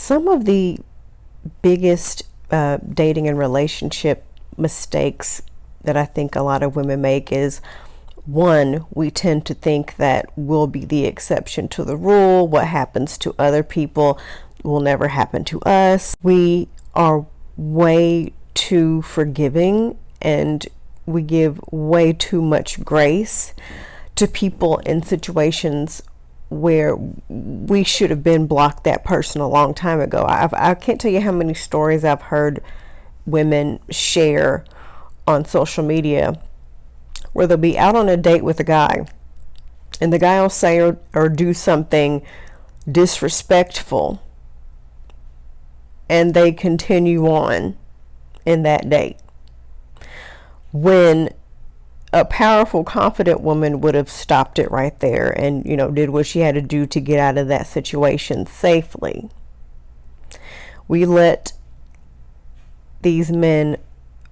Some of the biggest dating and relationship mistakes that I think a lot of women make is, one, we tend to think that we'll be the exception to the rule. What happens to other people will never happen to us. We are way too forgiving and we give way too much grace to people in situations where we should have been blocked that person a long time ago. I can't tell you how many stories I've heard women share on social media where they'll be out on a date with a guy and the guy will say or do something disrespectful and they continue on in that date, when a powerful, confident woman would have stopped it right there and, did what she had to do to get out of that situation safely. We let these men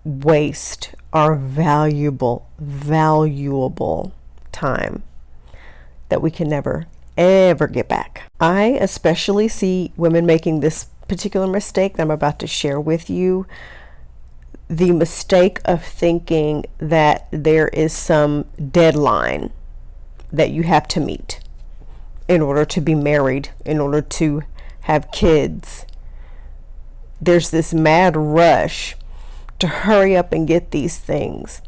waste our valuable time that we can never, ever get back. I especially see women making this particular mistake that I'm about to share with you. The mistake of thinking that there is some deadline that you have to meet in order to be married, in order to have kids. There's this mad rush to hurry up and get these things,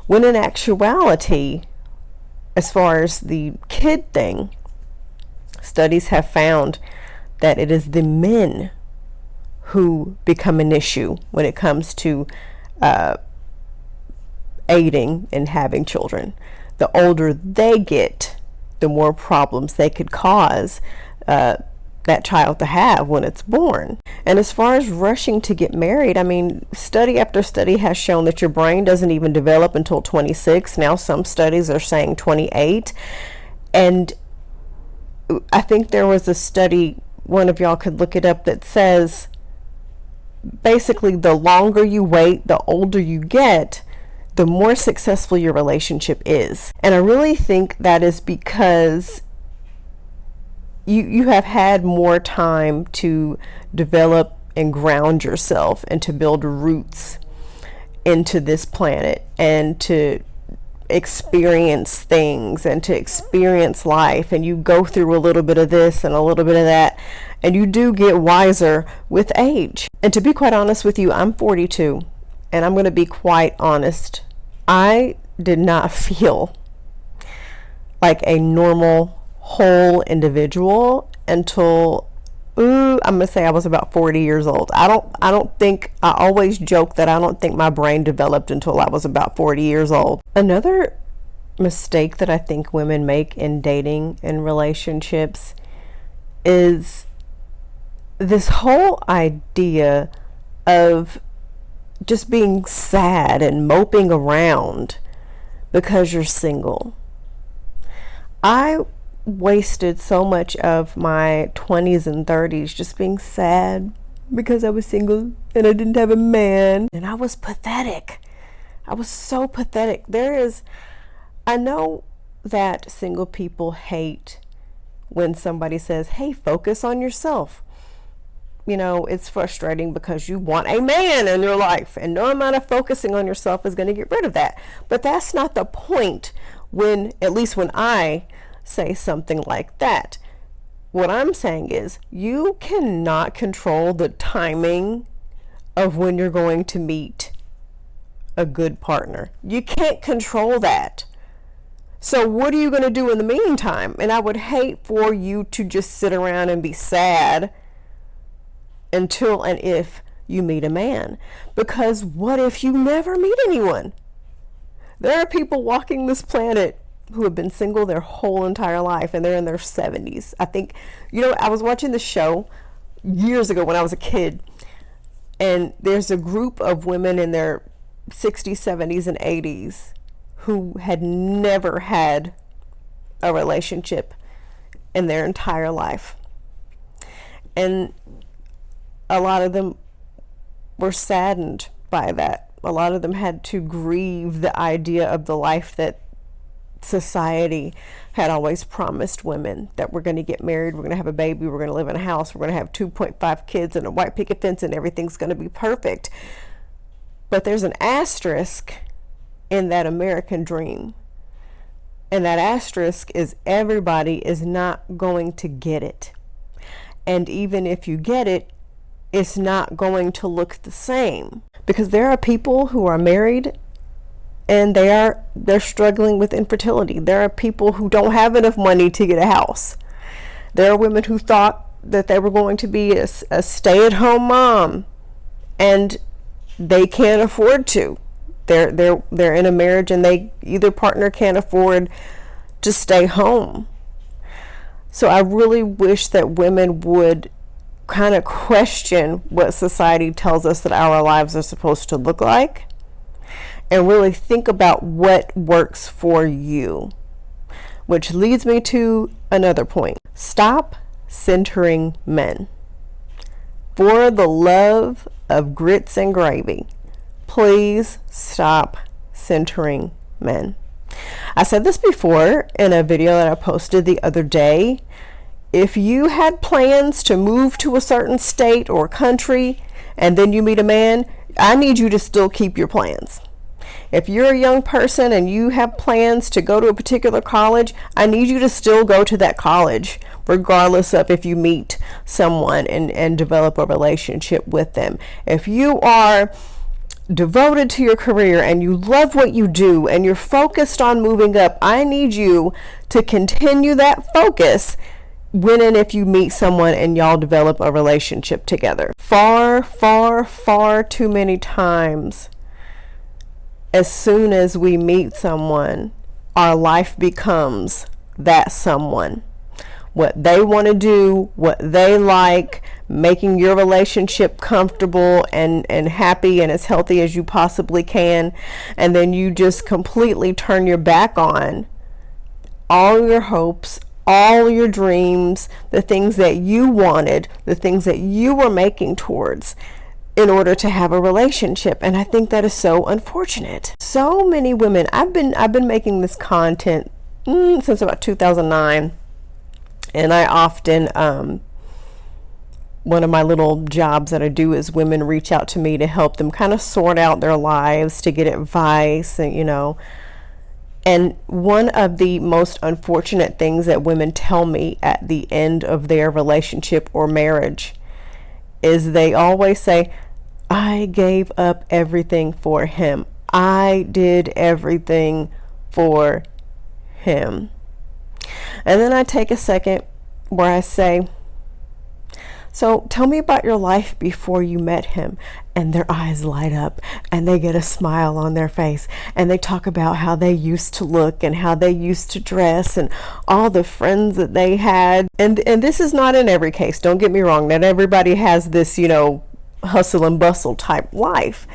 when in actuality, as far as the kid thing, studies have found that it is the men who become an issue when it comes to aiding and having children. The older they get, the more problems they could cause that child to have when it's born. And as far as rushing to get married, study after study has shown that your brain doesn't even develop until 26. Now some studies are saying 28. And I think there was a study, one of y'all could look it up, that says basically the longer you wait, the older you get, the more successful your relationship is. And I really think that is because you have had more time to develop and ground yourself and to build roots into this planet and to experience things and to experience life, and you go through a little bit of this and a little bit of that, and you do get wiser with age. And to be quite honest with you, I'm 42, and I'm going to be quite honest, I did not feel like a normal whole individual until I'm gonna say I was about 40 years old. I always joke that I don't think my brain developed until I was about 40 years old. Another mistake that I think women make in dating and relationships is this whole idea of just being sad and moping around because you're single. I wasted so much of my 20s and 30s just being sad because I was single and I didn't have a man, and I was pathetic. I was so pathetic. I know that single people hate when somebody says, hey, focus on yourself. It's frustrating because you want a man in your life, and no amount of focusing on yourself is going to get rid of that. But that's not the point at least when I say something like that. What I'm saying is you cannot control the timing of when you're going to meet a good partner. You can't control that. So what are you going to do in the meantime? And I would hate for you to just sit around and be sad until and if you meet a man. Because what if you never meet anyone? There are people walking this planet who have been single their whole entire life, and they're in their 70s. I think, I was watching the show years ago when I was a kid, and there's a group of women in their 60s, 70s, and 80s who had never had a relationship in their entire life. And a lot of them were saddened by that. A lot of them had to grieve the idea of the life that society had always promised women, that we're going to get married, we're going to have a baby, we're going to live in a house, we're going to have 2.5 kids and a white picket fence, and everything's going to be perfect. But there's an asterisk in that American dream. And that asterisk is everybody is not going to get it. And even if you get it, it's not going to look the same. Because there are people who are married and they're struggling with infertility. There are people who don't have enough money to get a house. There are women who thought that they were going to be a stay-at-home mom, and they can't afford to. They're in a marriage and either partner can't afford to stay home. So I really wish that women would kind of question what society tells us that our lives are supposed to look like, and really think about what works for you. Which leads me to another point. Stop centering men. For the love of grits and gravy, please stop centering men. I said this before in a video that I posted the other day. If you had plans to move to a certain state or country and then you meet a man, I need you to still keep your plans. If you're a young person and you have plans to go to a particular college, I need you to still go to that college, regardless of if you meet someone and develop a relationship with them. If you are devoted to your career and you love what you do and you're focused on moving up, I need you to continue that focus when and if you meet someone and y'all develop a relationship together. Far, far, far too many times, as soon as we meet someone, our life becomes that someone. What they want to do, what they like, making your relationship comfortable and happy and as healthy as you possibly can. And then you just completely turn your back on all your hopes, all your dreams, the things that you wanted, the things that you were making towards in order to have a relationship. And I think that is so unfortunate. So many women, I've been making this content since about 2009. And I often, one of my little jobs that I do is women reach out to me to help them kind of sort out their lives, to get advice, and and one of the most unfortunate things that women tell me at the end of their relationship or marriage is they always say, I gave up everything for him. I did everything for him. And then I take a second where I say, so tell me about your life before you met him. And their eyes light up and they get a smile on their face and they talk about how they used to look and how they used to dress and all the friends that they had. And this is not in every case. Don't get me wrong. Not everybody has this, hustle and bustle type life.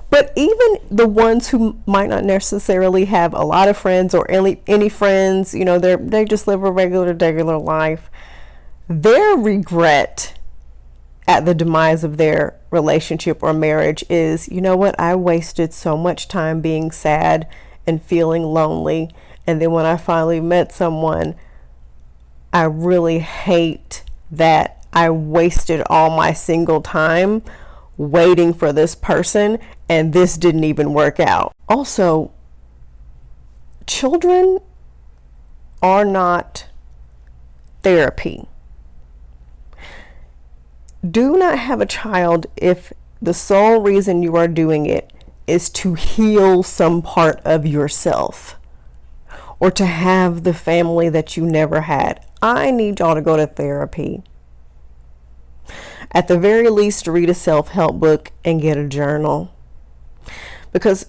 But even the ones who might not necessarily have a lot of friends or any friends, they just live a regular life. Their regret at the demise of their relationship or marriage is, you know what, I wasted so much time being sad and feeling lonely. And then when I finally met someone, I really hate that I wasted all my single time waiting for this person and this didn't even work out. Also, children are not therapy. Do not have a child if the sole reason you are doing it is to heal some part of yourself or to have the family that you never had. I need y'all to go to therapy. At the very least, read a self-help book and get a journal. Because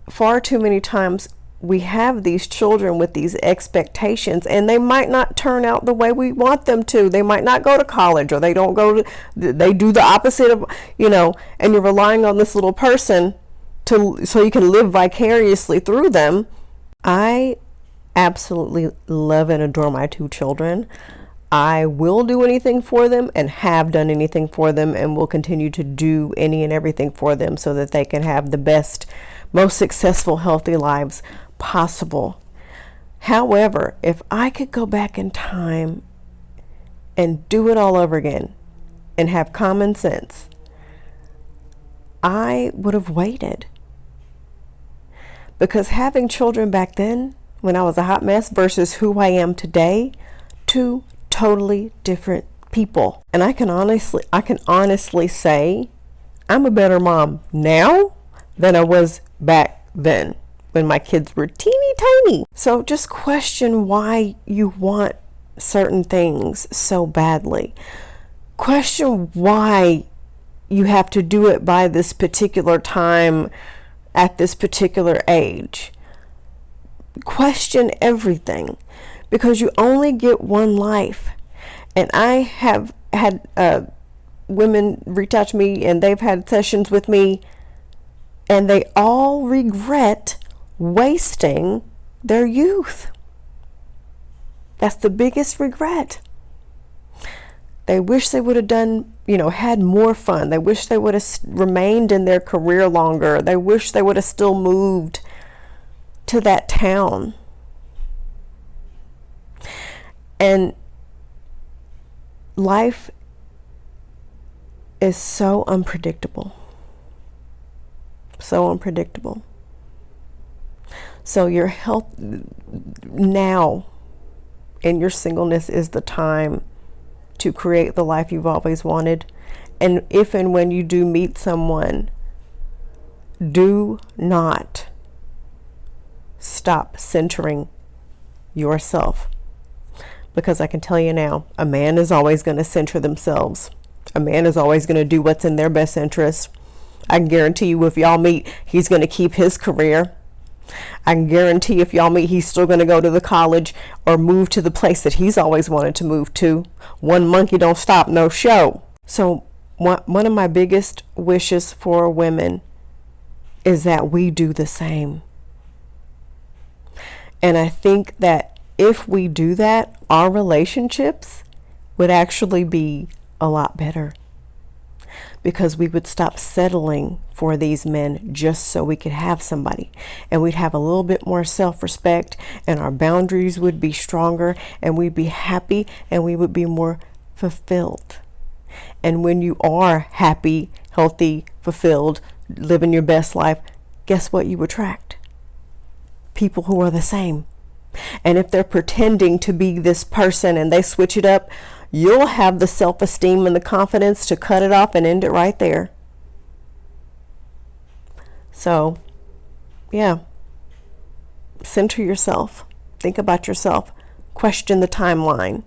far too many times we have these children with these expectations and they might not turn out the way we want them to. They might not go to college, or they do the opposite of, and you're relying on this little person so you can live vicariously through them. I absolutely love and adore my two children. I will do anything for them and have done anything for them and will continue to do any and everything for them so that they can have the best, most successful, healthy lives possible. However, if I could go back in time and do it all over again and have common sense, I would have waited. Because having children back then, when I was a hot mess, versus who I am today, two totally different people. And I can honestly say I'm a better mom now than I was back then when my kids were teeny tiny. So just question why you want certain things so badly. Question why you have to do it by this particular time at this particular age. Question everything, because you only get one life. And I have had women reach out to me, and they've had sessions with me, and they all regret wasting their youth. That's the biggest regret. They wish they would have done, had more fun. They wish they would have remained in their career longer. They wish they would have still moved to that town. And life is so unpredictable. So unpredictable. So your health now in your singleness is the time to create the life you've always wanted. And if and when you do meet someone, do not stop centering yourself. Because I can tell you now, a man is always going to center themselves. A man is always going to do what's in their best interest. I can guarantee you if y'all meet, he's going to keep his career. I can guarantee if y'all meet, he's still going to go to the college or move to the place that he's always wanted to move to. One monkey don't stop no show. So one of my biggest wishes for women is that we do the same. And I think that if we do that, our relationships would actually be a lot better. Because we would stop settling for these men just so we could have somebody. And we'd have a little bit more self-respect, and our boundaries would be stronger, and we'd be happy, and we would be more fulfilled. And when you are happy, healthy, fulfilled, living your best life, guess what you attract? People who are the same. And if they're pretending to be this person and they switch it up, you'll have the self-esteem and the confidence to cut it off and end it right there. So, yeah, center yourself. Think about yourself. Question the timeline.